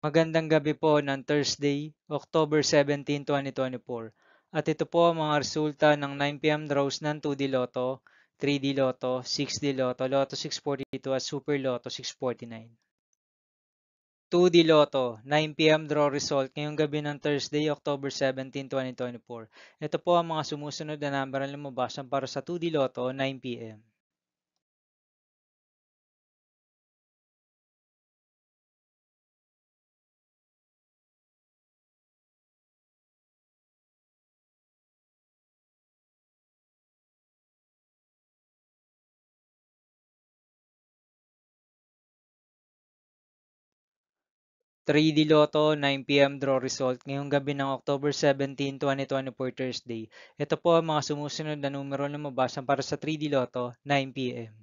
Magandang gabi po ng Thursday, October 17, 2024. At ito po ang mga resulta ng 9 p.m. draws ng 2D Lotto, 3D Lotto, 6D Lotto, Lotto 642 at Super Lotto 649. 2D Lotto, 9 p.m. draw result ngayong gabi ng Thursday, October 17, 2024. Ito po ang mga sumusunod na number na lumabas para sa 2D Lotto, 9 p.m. 3D Lotto 9 p.m. draw result ngayong gabi ng October 17, 2024 Thursday. Ito po ang mga sumusunod na numero na lumabas para sa 3D Lotto 9 p.m.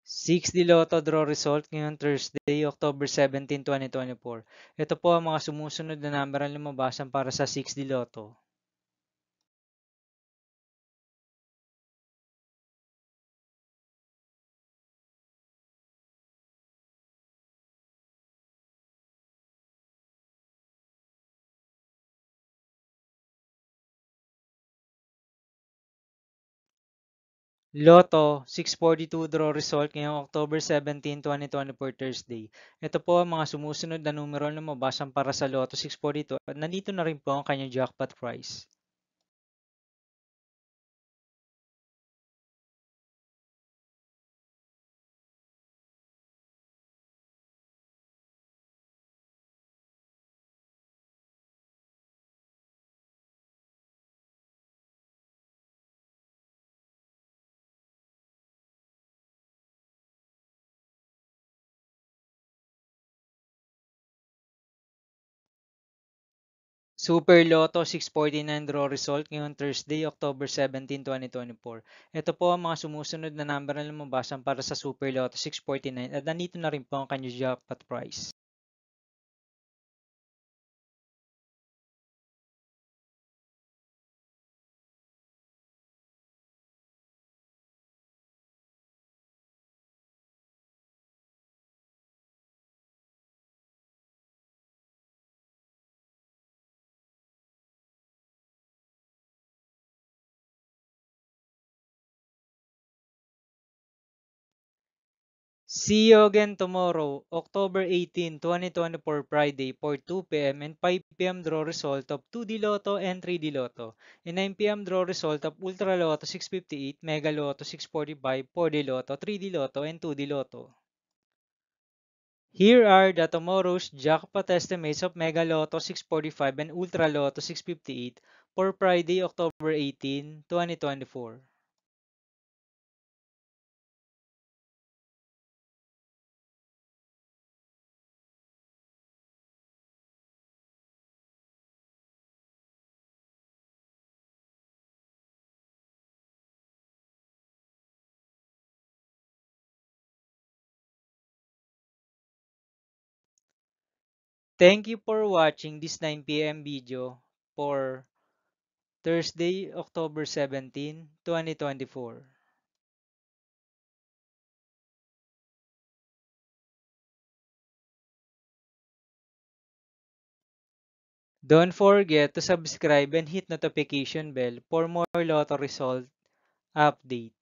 6D Lotto draw result ngayong Thursday, October 17, 2024. Ito po ang mga sumusunod na number na lumabas para sa 6D Lotto. Lotto 642 draw result ngayong October 17, 2024 Thursday. Ito po ang mga sumusunod na numero na lumabas para sa Lotto 642 at nandito na rin po ang kanyang jackpot prize. Super Lotto 649 draw result ngayong Thursday, October 17, 2024. Ito po ang mga sumusunod na number na lumabas para sa Super Lotto 649 at nandito na rin po ang kanyang jackpot prize. See you again tomorrow, October 18, 2024 Friday for 2 p.m. and 5 p.m. draw result of 2D Lotto and 3D Lotto. And 9 p.m. draw result of Ultra Lotto 658, Mega Lotto 645, 4D Lotto, 3D Lotto, and 2D Lotto. Here are the tomorrow's jackpot estimates of Mega Lotto 645 and Ultra Lotto 658 for Friday, October 18, 2024. Thank you for watching this 9 p.m. video for Thursday, October 17, 2024. Don't forget to subscribe and hit notification bell for more lotto result update.